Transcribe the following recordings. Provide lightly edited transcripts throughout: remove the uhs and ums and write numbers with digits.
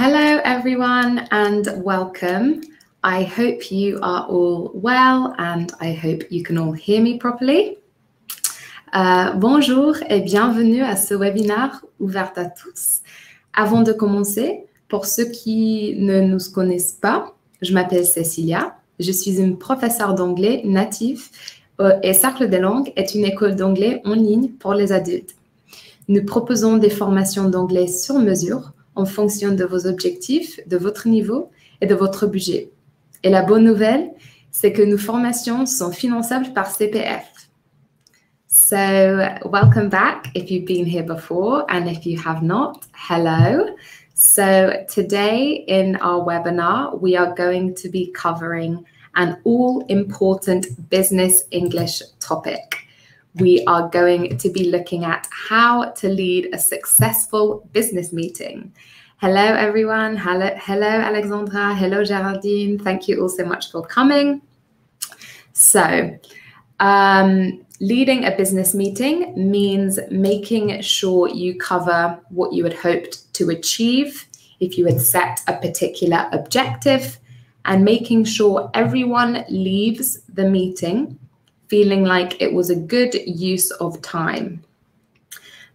Hello everyone and welcome. I hope you are all well and I hope you can all hear me properly. Bonjour et bienvenue à ce webinaire ouvert à tous. Avant de commencer, pour ceux qui ne nous connaissent pas, je m'appelle Cecilia, je suis une professeure d'anglais native et Cercle des Langues est une école d'anglais en ligne pour les adultes. Nous proposons des formations d'anglais sur mesure en fonction de vos objectifs, de votre niveau et de votre budget. Et la bonne nouvelle, c'est que nos formations sont finançables par CPF. So, welcome back if you've been here before, and if you have not, hello. So, today in our webinar, we are going to be covering an all-important business English topic. We are going to be looking at how to lead a successful business meeting. Hello, everyone. Hello, Alexandra. Hello, Geraldine. Thank you all so much for coming. So, leading a business meeting means making sure you cover what you had hoped to achieve if you had set a particular objective, and making sure everyone leaves the meeting feeling like it was a good use of time.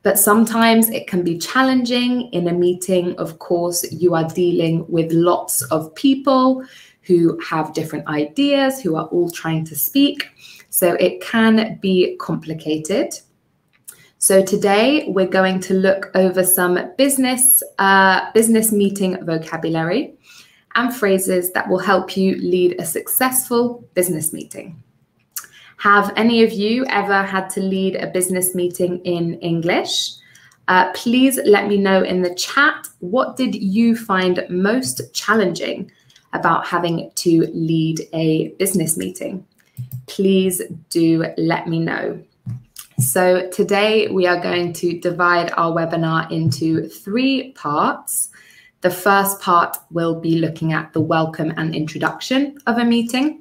But sometimes it can be challenging in a meeting. Of course, you are dealing with lots of people who have different ideas, who are all trying to speak. So it can be complicated. So today we're going to look over some business meeting vocabulary and phrases that will help you lead a successful business meeting. Have any of you ever had to lead a business meeting in English? Please let me know in the chat, what did you find most challenging about having to lead a business meeting? Please do let me know. So today we are going to divide our webinar into 3 parts. The first part will be looking at the welcome and introduction of a meeting.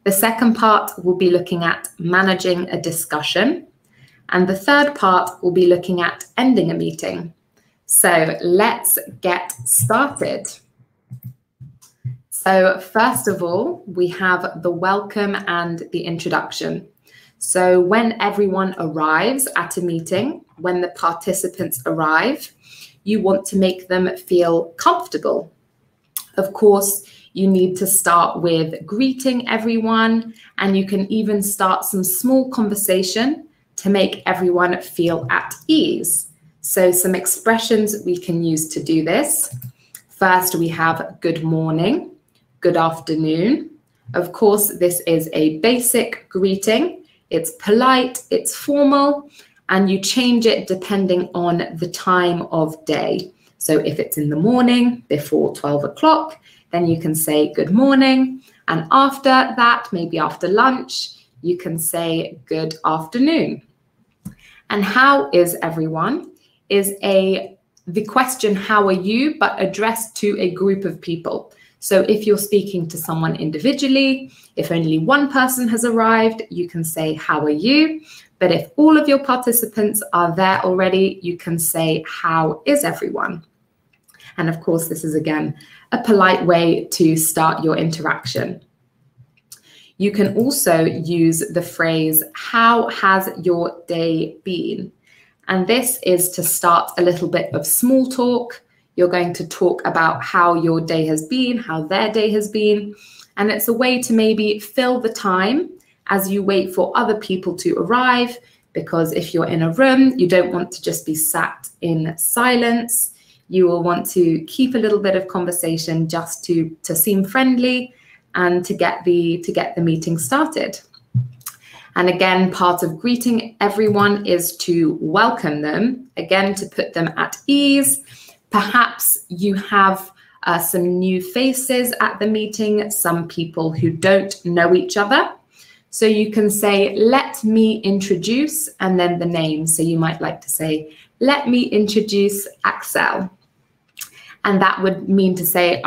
The second part will be looking at managing a discussion. And the third part will be looking at ending a meeting. So let's get started. So first of all, we have the welcome and the introduction. So when everyone arrives at a meeting, when the participants arrive, you want to make them feel comfortable. Of course, you need to start with greeting everyone, and you can even start some small conversation to make everyone feel at ease. So some expressions we can use to do this. First, we have good morning, good afternoon. Of course, this is a basic greeting. It's polite, it's formal, and you change it depending on the time of day. So if it's in the morning before 12 o'clock, then you can say good morning. And after that, maybe after lunch, you can say good afternoon. And how is everyone is the question, how are you, but addressed to a group of people. So if you're speaking to someone individually, if only one person has arrived, you can say, how are you? But if all of your participants are there already, you can say, how is everyone? And of course, this is, again, a polite way to start your interaction. You can also use the phrase, how has your day been? And this is to start a little bit of small talk. You're going to talk about how your day has been, how their day has been. And it's a way to maybe fill the time as you wait for other people to arrive, because if you're in a room, you don't want to just be sat in silence. You will want to keep a little bit of conversation just to seem friendly and to get the meeting started. And again, part of greeting everyone is to welcome them, again, to put them at ease. Perhaps you have some new faces at the meeting, some people who don't know each other. So you can say, let me introduce, and then the name. So you might like to say, let me introduce Axel. And that would mean to say,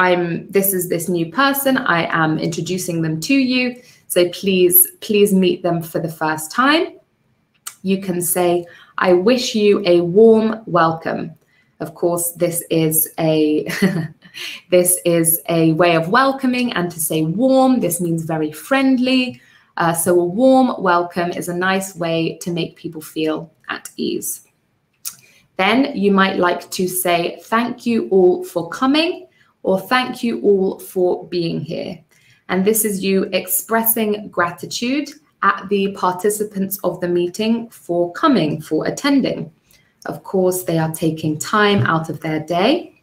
this is this new person, I am introducing them to you. So please meet them for the first time. You can say, I wish you a warm welcome. Of course, this is a this is a way of welcoming, and to say warm, this means very friendly. So a warm welcome is a nice way to make people feel at ease. Then you might like to say thank you all for coming, or thank you all for being here. And this is you expressing gratitude at the participants of the meeting for coming, for attending. Of course, they are taking time out of their day.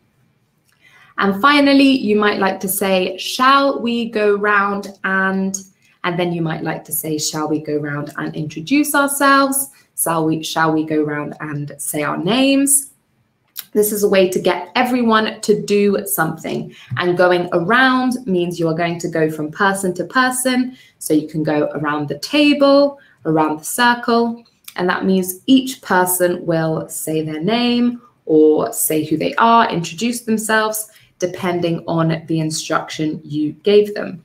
And finally, you might like to say, shall we go round and then you might like to say, shall we go round and introduce ourselves? Shall we go round and say our names? This is a way to get everyone to do something. And going around means you are going to go from person to person. So you can go around the table, around the circle. And that means each person will say their name or say who they are, introduce themselves, depending on the instruction you gave them.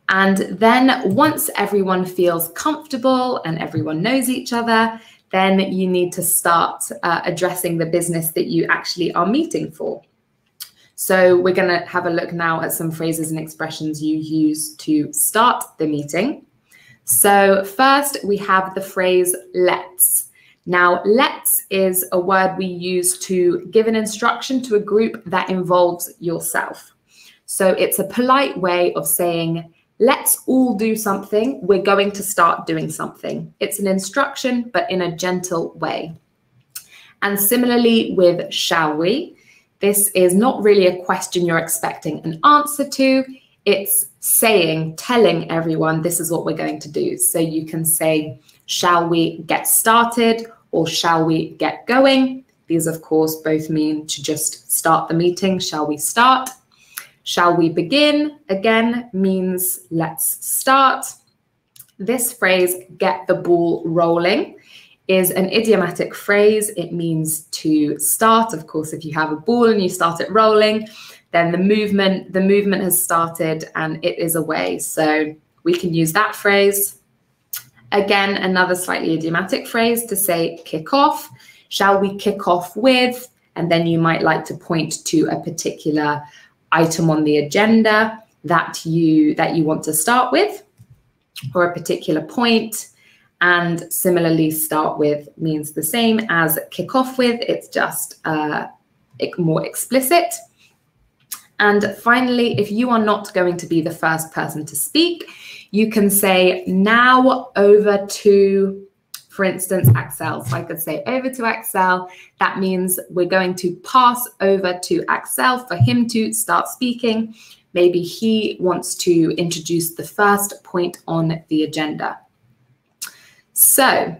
And then once everyone feels comfortable and everyone knows each other, then you need to start addressing the business that you actually are meeting for. So we're going to have a look now at some phrases and expressions you use to start the meeting. So first we have the phrase let's. Now, let's is a word we use to give an instruction to a group that involves yourself. So it's a polite way of saying, let's all do something. We're going to start doing something. It's an instruction, but in a gentle way. And similarly with shall we, this is not really a question you're expecting an answer to. It's saying, telling everyone this is what we're going to do. So you can say, shall we get started, or shall we get going? These, of course, both mean to just start the meeting. Shall we start? Shall we begin? Again, means let's start. This phrase, get the ball rolling, is an idiomatic phrase. It means to start. Of course, if you have a ball and you start it rolling, then the movement has started and it is away. So we can use that phrase. Again, another slightly idiomatic phrase to say kick off. Shall we kick off with? And then you might like to point to a particular item on the agenda that you want to start with, or a particular point. And similarly, start with means the same as kick off with. It's just more explicit. And finally, if you are not going to be the first person to speak, you can say now over to, for instance, Axel. So I could say over to Axel. That means we're going to pass over to Axel for him to start speaking. Maybe he wants to introduce the first point on the agenda. So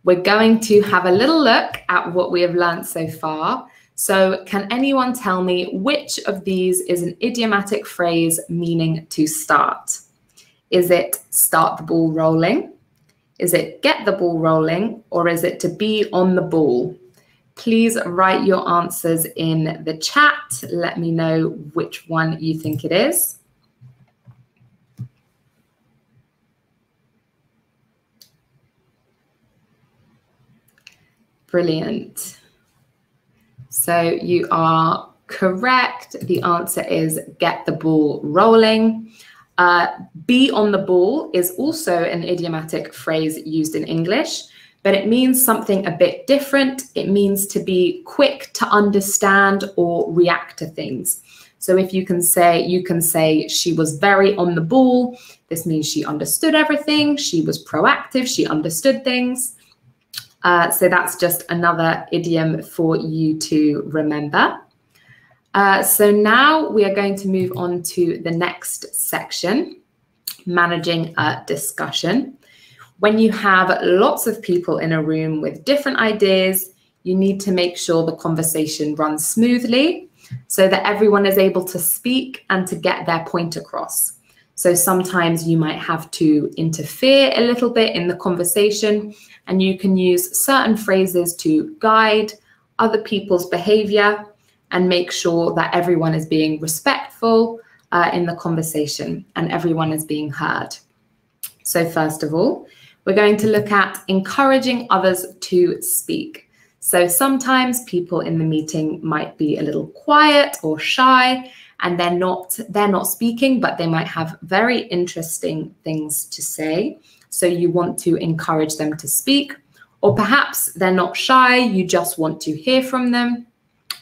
we're going to have a little look at what we have learned so far. So can anyone tell me which of these is an idiomatic phrase meaning to start? Is it start the ball rolling? Is it get the ball rolling? Or is it to be on the ball? Please write your answers in the chat. Let me know which one you think it is. Brilliant. So you are correct. The answer is get the ball rolling. Be on the ball is also an idiomatic phrase used in English, but it means something a bit different. It means to be quick to understand or react to things. So if you can say she was very on the ball. This means she understood everything. She was proactive. She understood things. So that's just another idiom for you to remember. So now we are going to move on to the next section, managing a discussion. When you have lots of people in a room with different ideas, you need to make sure the conversation runs smoothly so that everyone is able to speak and to get their point across. So sometimes you might have to interfere a little bit in the conversation, and you can use certain phrases to guide other people's behavior and make sure that everyone is being respectful in the conversation and everyone is being heard. So first of all, we're going to look at encouraging others to speak. So sometimes people in the meeting might be a little quiet or shy, and they're not speaking, but they might have very interesting things to say. So you want to encourage them to speak. Or perhaps they're not shy, you just want to hear from them.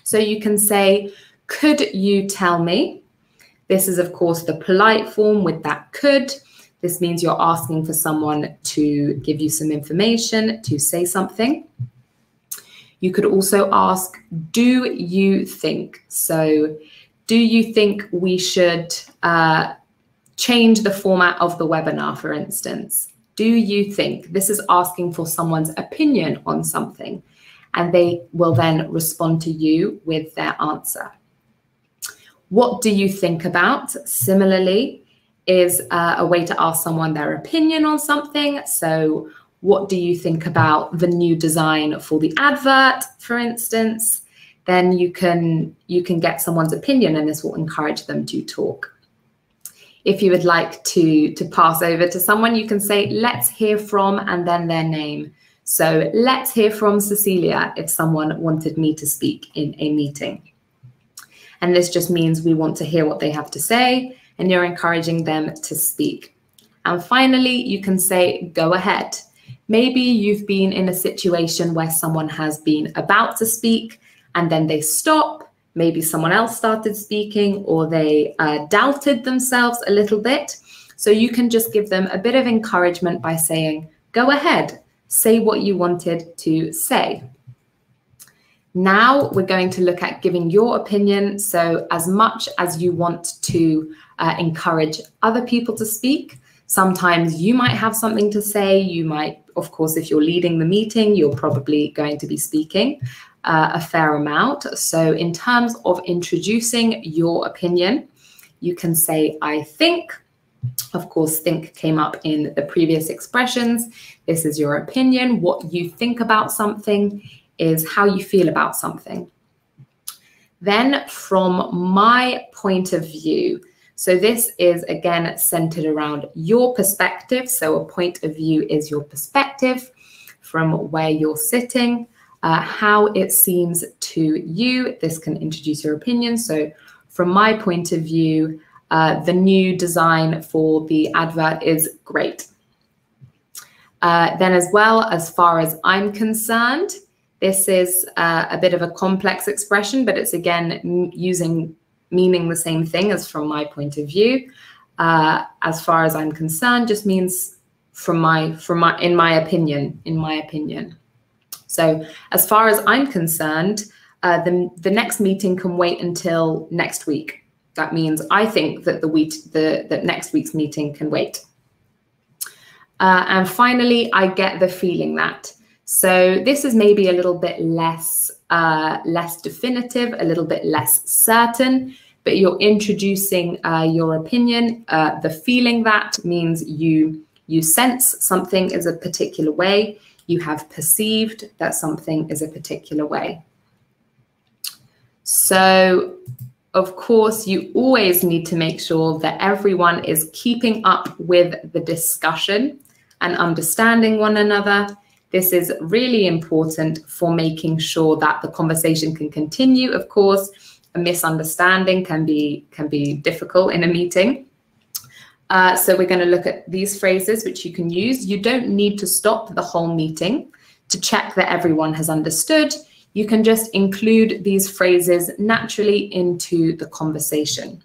So you can say, could you tell me? This is, of course, the polite form with that could. This means you're asking for someone to give you some information, to say something. You could also ask, do you think? So, do you think we should change the format of the webinar, for instance? Do you think? This is asking for someone's opinion on something, and they will then respond to you with their answer. What do you think about? Similarly, is a way to ask someone their opinion on something. So what do you think about the new design for the advert, for instance? Then you can get someone's opinion, and this will encourage them to talk. If you would like to pass over to someone, you can say, let's hear from, and then their name. So let's hear from Cecilia if someone wanted me to speak in a meeting. And this just means we want to hear what they have to say, and you're encouraging them to speak. And finally, you can say, go ahead. Maybe you've been in a situation where someone has been about to speak and then they stop. Maybe someone else started speaking, or they doubted themselves a little bit. So you can just give them a bit of encouragement by saying, go ahead, say what you wanted to say. Now we're going to look at giving your opinion. So as much as you want to encourage other people to speak, sometimes you might have something to say. You might, of course, if you're leading the meeting, you're probably going to be speaking a fair amount. So in terms of introducing your opinion, you can say, I think. Of course, think came up in the previous expressions. This is your opinion. What you think about something is how you feel about something. Then from my point of view, so this is again centered around your perspective. So a point of view is your perspective from where you're sitting, how it seems to you. This can introduce your opinion. So from my point of view, the new design for the advert is great. Then as well, as far as I'm concerned, this is a bit of a complex expression, but it's again meaning the same thing as from my point of view. As far as I'm concerned, just means in my opinion. So as far as I'm concerned, the next meeting can wait until next week. That means I think that that next week's meeting can wait. And finally, I get the feeling that. So this is maybe a little bit less definitive, a little bit less certain, but you're introducing your opinion. The feeling that means you sense something is a particular way. You have perceived that something is a particular way. So, of course, you always need to make sure that everyone is keeping up with the discussion and understanding one another. This is really important for making sure that the conversation can continue. Of course, a misunderstanding can be difficult in a meeting. So we're going to look at these phrases which you can use. You don't need to stop the whole meeting to check that everyone has understood. You can just include these phrases naturally into the conversation.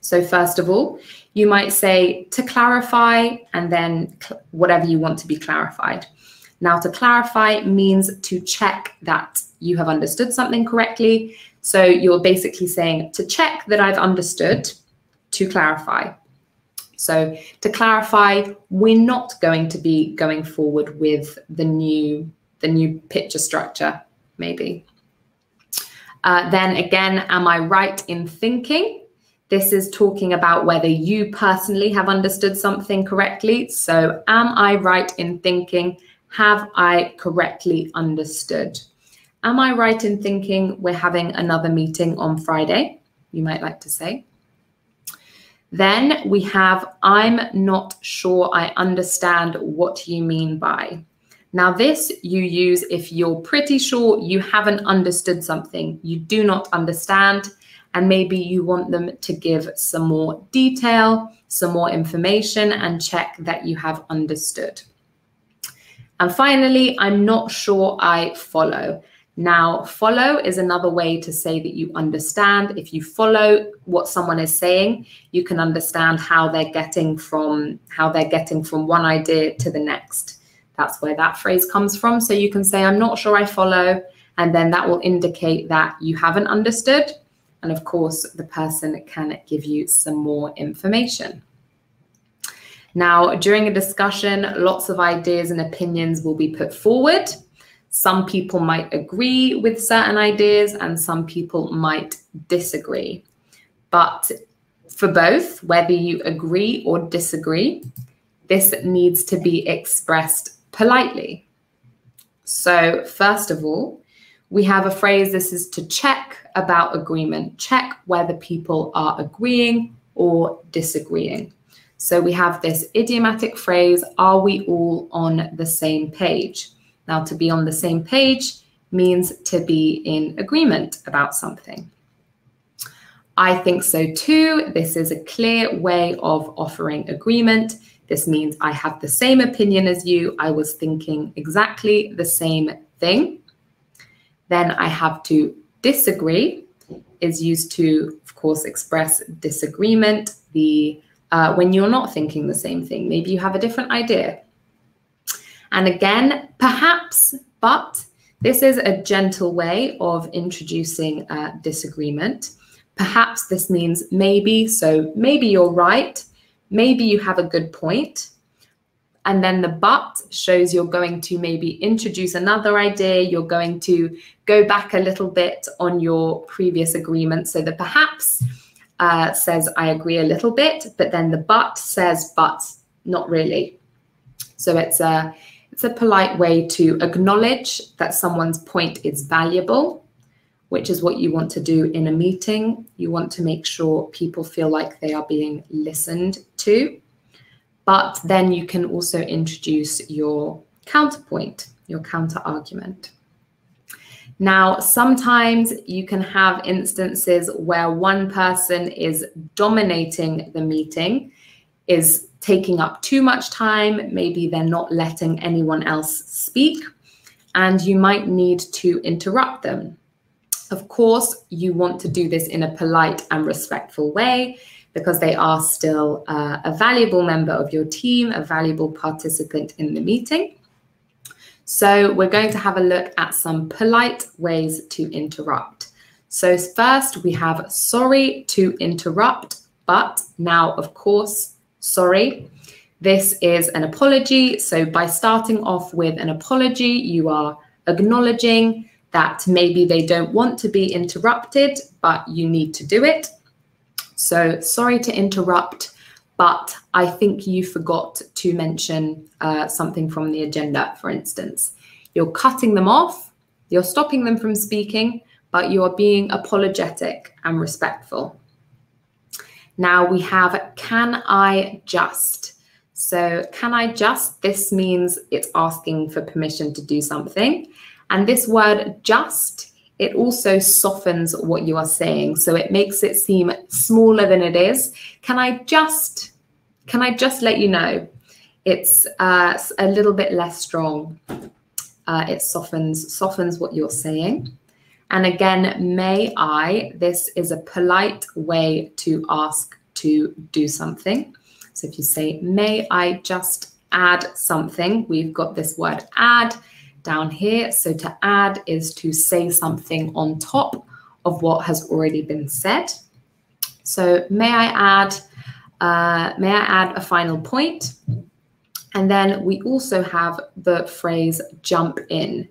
So first of all, you might say to clarify, and then whatever you want to be clarified. Now, to clarify means to check that you have understood something correctly. So you're basically saying to check that I've understood, to clarify. So to clarify, we're not going to be going forward with the new picture structure, maybe. Then again, am I right in thinking? This is talking about whether you personally have understood something correctly. So am I right in thinking? Have I correctly understood? Am I right in thinking we're having another meeting on Friday? You might like to say. Then we have, I'm not sure I understand what you mean by. Now this you use if you're pretty sure you haven't understood something, you do not understand, and maybe you want them to give some more detail, some more information, and check that you have understood. And finally, I'm not sure I follow. Now, follow is another way to say that you understand. If you follow what someone is saying, you can understand how they're getting from one idea to the next. That's where that phrase comes from. So you can say, I'm not sure I follow, and then that will indicate that you haven't understood. And of course, the person can give you some more information. Now, during a discussion, lots of ideas and opinions will be put forward. Some people might agree with certain ideas and some people might disagree. But for both, whether you agree or disagree, this needs to be expressed politely. So first of all, we have a phrase, this is to check about agreement, check whether people are agreeing or disagreeing. So we have this idiomatic phrase, are we all on the same page? Now, to be on the same page means to be in agreement about something. I think so too. This is a clear way of offering agreement. This means I have the same opinion as you. I was thinking exactly the same thing. Then I have to disagree is used to, of course, express disagreement. When you're not thinking the same thing, maybe you have a different idea. And again, perhaps, but this is a gentle way of introducing disagreement. Perhaps this means maybe, so maybe you're right, maybe you have a good point. And then the but shows you're going to maybe introduce another idea, you're going to go back a little bit on your previous agreement. So the perhaps says I agree a little bit, but then the but says but not really. So it's a polite way to acknowledge that someone's point is valuable, which is what you want to do in a meeting. You want to make sure people feel like they are being listened to. But then you can also introduce your counterpoint, your counter argument. Now, sometimes you can have instances where one person is dominating the meeting, is taking up too much time, maybe they're not letting anyone else speak, and you might need to interrupt them. Of course, you want to do this in a polite and respectful way because they are still a valuable member of your team, a valuable participant in the meeting. So we're going to have a look at some polite ways to interrupt. So first we have sorry to interrupt, but now, of course, sorry. This is an apology. So by starting off with an apology, you are acknowledging that maybe they don't want to be interrupted, but you need to do it. So sorry to interrupt, but I think you forgot to mention something from the agenda, for instance. You're cutting them off, you're stopping them from speaking, but you are being apologetic and respectful. Now we have can I just. So can I just, this means it's asking for permission to do something. And this word just, it also softens what you are saying. So it makes it seem smaller than it is. Can I just let you know? It's a little bit less strong. It softens what you're saying. And again, may I, this is a polite way to ask to do something. So if you say, may I just add something, we've got this word add down here. So to add is to say something on top of what has already been said. So may I add a final point? And then we also have the phrase jump in.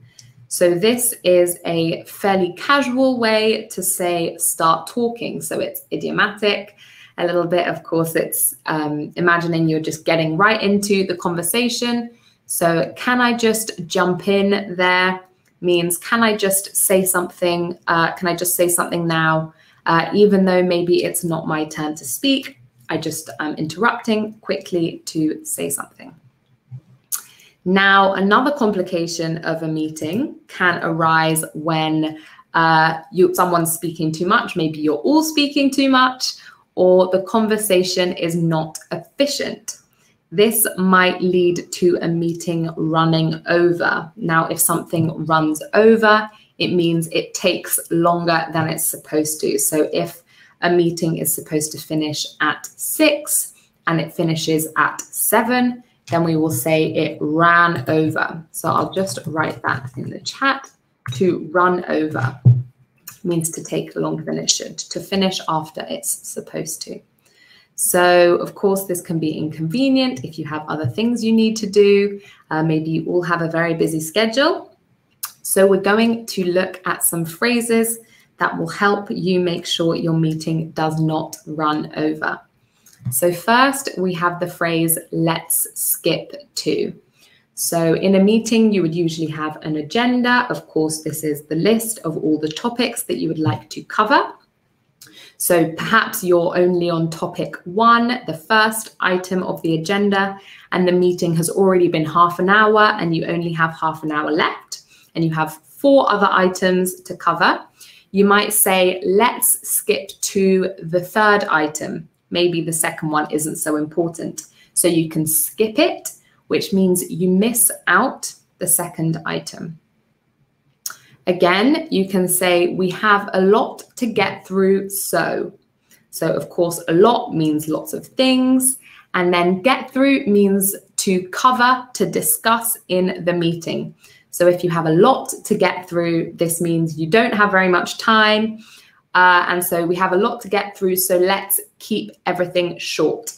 So this is a fairly casual way to say start talking. So it's idiomatic. A little bit, of course, it's imagining you're just getting right into the conversation. So can I just jump in there means can I just say something? Can I just say something now? Even though maybe it's not my turn to speak, I just am interrupting quickly to say something. Now, another complication of a meeting can arise when someone's speaking too much, maybe you're all speaking too much, or the conversation is not efficient. This might lead to a meeting running over. Now, if something runs over, it means it takes longer than it's supposed to. So if a meeting is supposed to finish at 6 and it finishes at 7, then we will say it ran over. So I'll just write that in the chat. To run over means to take longer than it should, to finish after it's supposed to. So, of course, this can be inconvenient if you have other things you need to do. Maybe you all have a very busy schedule. So we're going to look at some phrases that will help you make sure your meeting does not run over. So first, we have the phrase, let's skip to. So in a meeting, you would usually have an agenda. Of course, this is the list of all the topics that you would like to cover. So perhaps you're only on topic 1, the first item of the agenda, and the meeting has already been half an hour and you only have half an hour left and you have 4 other items to cover. You might say, let's skip to the 3rd item. Maybe the second one isn't so important. So you can skip it, which means you miss out the 2nd item. Again, you can say, we have a lot to get through, so. So of course, a lot means lots of things. And then get through means to cover, to discuss in the meeting. So if you have a lot to get through, this means you don't have very much time. And so we have a lot to get through, so let's keep everything short.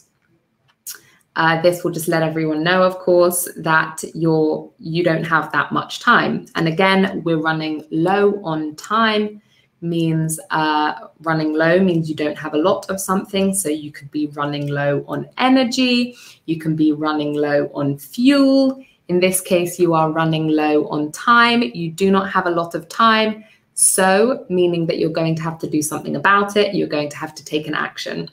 This will just let everyone know, of course, that you don't have that much time. And again, we're running low on time, means running low means you don't have a lot of something. So you could be running low on energy, you can be running low on fuel. In this case, you are running low on time. You do not have a lot of time. So, meaning that you're going to have to do something about it. You're going to have to take an action.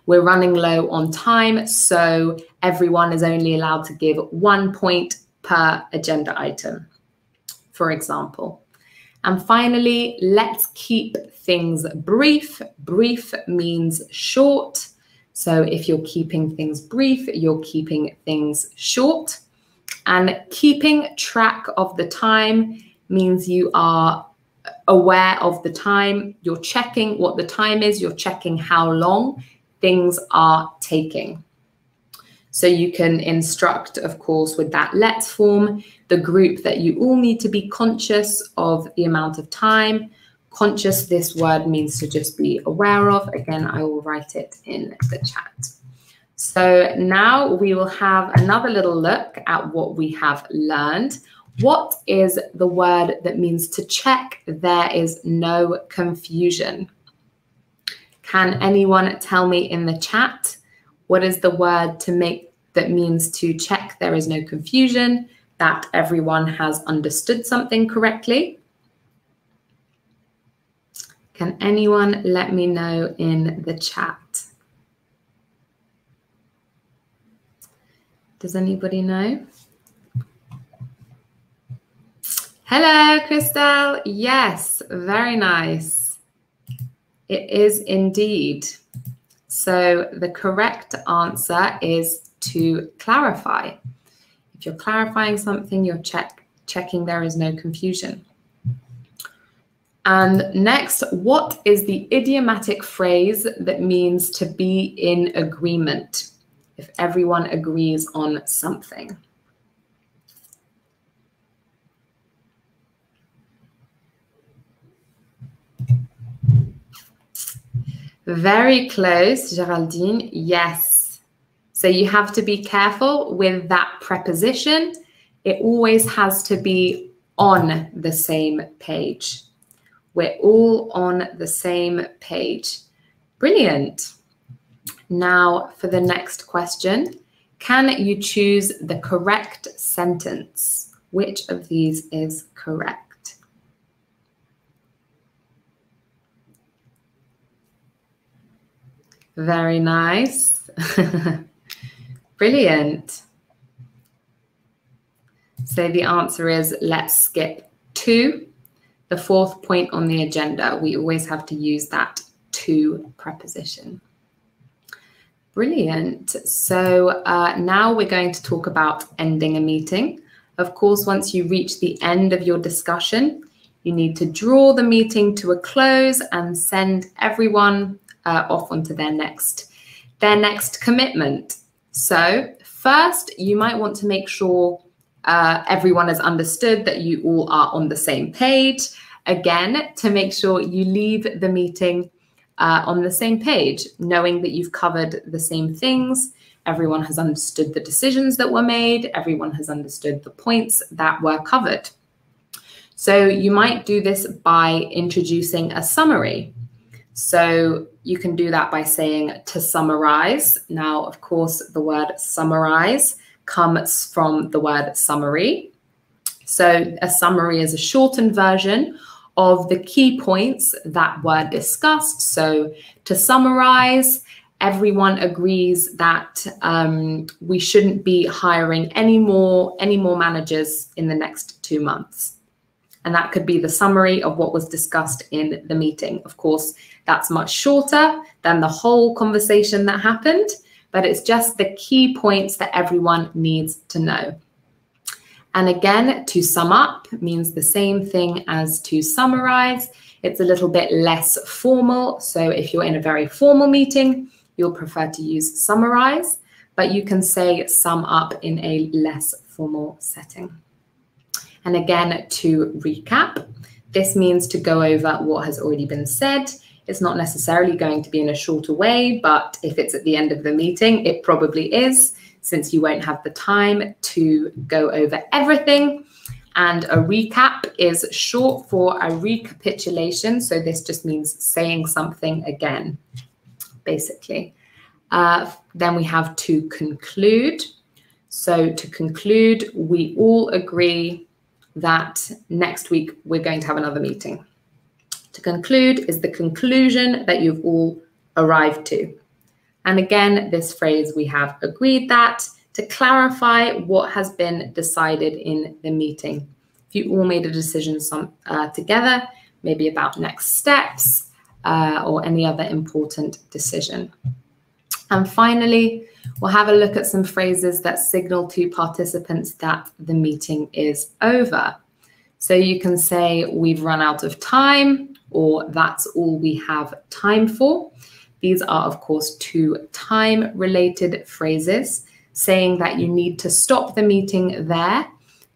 We're running low on time, so everyone is only allowed to give 1 point per agenda item, for example. And finally, let's keep things brief. Brief means short. So if you're keeping things brief, you're keeping things short. And keeping track of the time means you are aware of the time. You're checking what the time is. You're checking how long things are taking. So you can instruct, of course, with that let's form, the group that you all need to be conscious of the amount of time. Conscious, this word means to just be aware of. Again, I will write it in the chat. So now we will have another little look at what we have learned. What is the word that means to check there is no confusion? Can anyone tell me in the chat what is the word to make that means to check there is no confusion, that everyone has understood something correctly? Can anyone let me know in the chat? Does anybody know? Hello, Christelle. Yes, very nice. It is indeed. So the correct answer is to clarify. If you're clarifying something, you're checking there is no confusion. And next, what is the idiomatic phrase that means to be in agreement? If everyone agrees on something. Very close, Geraldine. Yes. So you have to be careful with that preposition. It always has to be on the same page. We're all on the same page. Brilliant. Now for the next question, can you choose the correct sentence? Which of these is correct? Very nice. Brilliant. So the answer is let's skip to, the fourth point on the agenda. We always have to use that to preposition. Brilliant. So now we're going to talk about ending a meeting. Of course, once you reach the end of your discussion, you need to draw the meeting to a close and send everyone off onto their next commitment. So first, you might want to make sure everyone has understood that you all are on the same page. Again, to make sure you leave the meeting on the same page, knowing that you've covered the same things. Everyone has understood the decisions that were made. Everyone has understood the points that were covered. So you might do this by introducing a summary. So you can do that by saying to summarize. Now, of course, the word summarize comes from the word summary. So a summary is a shortened version of the key points that were discussed. So to summarize, everyone agrees that we shouldn't be hiring any more managers in the next 2 months. And that could be the summary of what was discussed in the meeting. Of course, that's much shorter than the whole conversation that happened, but it's just the key points that everyone needs to know. And again, to sum up means the same thing as to summarize. It's a little bit less formal. So if you're in a very formal meeting, you'll prefer to use summarize, but you can say sum up in a less formal setting. And again, to recap, this means to go over what has already been said. It's not necessarily going to be in a shorter way, but if it's at the end of the meeting, it probably is, since you won't have the time to go over everything. And a recap is short for a recapitulation. So this just means saying something again, basically. Then we have to conclude. So to conclude, we all agree that next week we're going to have another meeting. To conclude is the conclusion that you've all arrived to. And again, this phrase, we have agreed that, to clarify what has been decided in the meeting. If you all made a decision together, maybe about next steps or any other important decision. And finally, we'll have a look at some phrases that signal to participants that the meeting is over. So you can say, we've run out of time, or that's all we have time for. These are, of course, two time-related phrases, saying that you need to stop the meeting there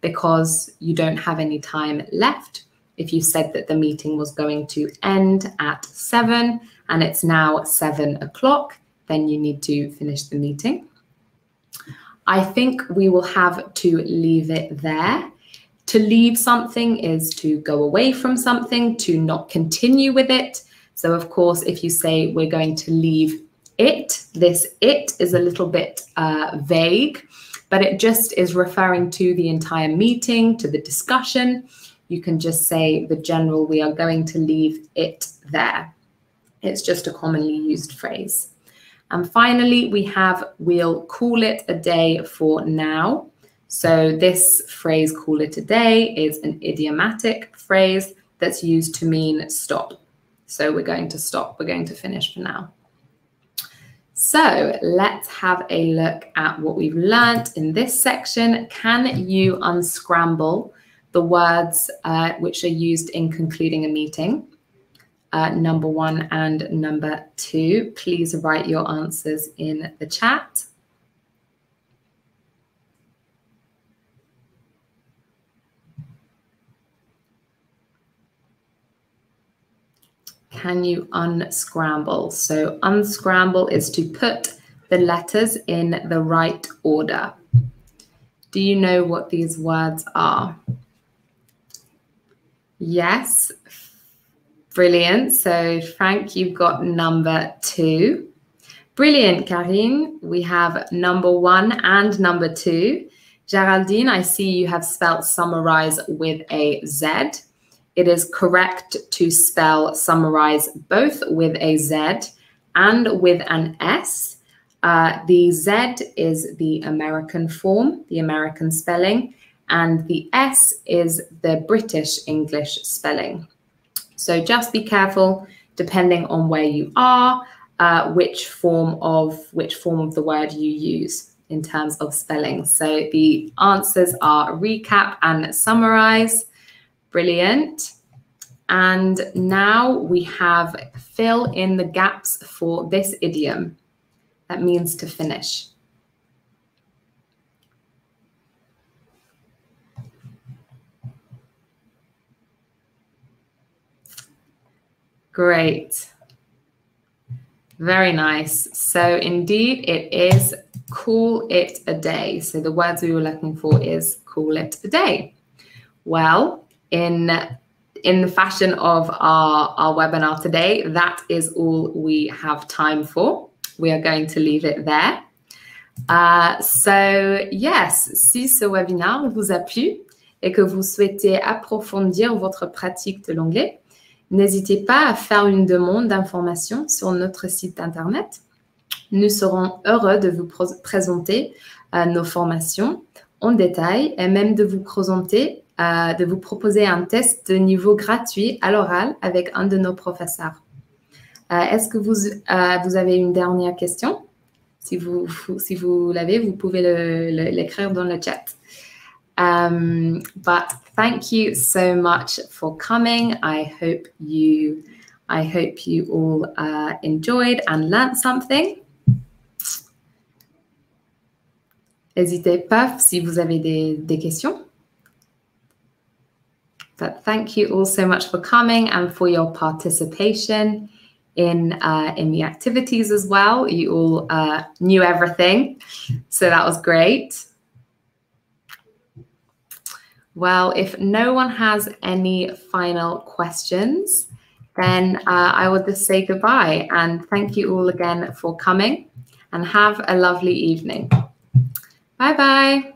because you don't have any time left. If you said that the meeting was going to end at 7 and it's now 7 o'clock, then you need to finish the meeting. I think we will have to leave it there. To leave something is to go away from something, to not continue with it. So of course, if you say we're going to leave it, this it is a little bit vague, but it just is referring to the entire meeting, to the discussion. You can just say the general, we are going to leave it there. It's just a commonly used phrase. And finally, we have, we'll call it a day for now. So this phrase, call it a day, is an idiomatic phrase that's used to mean stop. So we're going to stop, we're going to finish for now. So let's have a look at what we've learned in this section. Can you unscramble the words which are used in concluding a meeting? Number 1 and number 2. Please write your answers in the chat. Can you unscramble? So unscramble is to put the letters in the right order. Do you know what these words are? Yes. Brilliant. So Frank, you've got number 2. Brilliant, Karine. We have number 1 and number 2. Geraldine, I see you have spelled summarize with a Z. It is correct to spell summarize both with a Z and with an S. The Z is the American form, the American spelling, and the S is the British English spelling. So just be careful, depending on where you are, which form of the word you use in terms of spelling. So the answers are recap and summarize. Brilliant. And now we have fill in the gaps for this idiom. That means to finish. Great. Very nice. So indeed, it is call it a day. So the words we were looking for is call it a day. Well, in the fashion of our webinar today, that is all we have time for. We are going to leave it there. So yes, si ce webinaire vous a plu et que vous souhaitez approfondir votre pratique de l'anglais, n'hésitez pas à faire une demande d'information sur notre site internet. Nous serons heureux de vous présenter nos formations en détail et même de vous proposer un test de niveau gratuit à l'oral avec un de nos professeurs. Est-ce que vous avez une dernière question? Si vous l'avez, vous pouvez l'écrire dans le chat. But thank you so much for coming. I hope you all enjoyed and learned something. N'hésitez pas si vous avez des questions. But thank you all so much for coming and for your participation in the activities as well. You all knew everything, so that was great. Well, if no one has any final questions, then I will just say goodbye and thank you all again for coming and have a lovely evening. Bye-bye.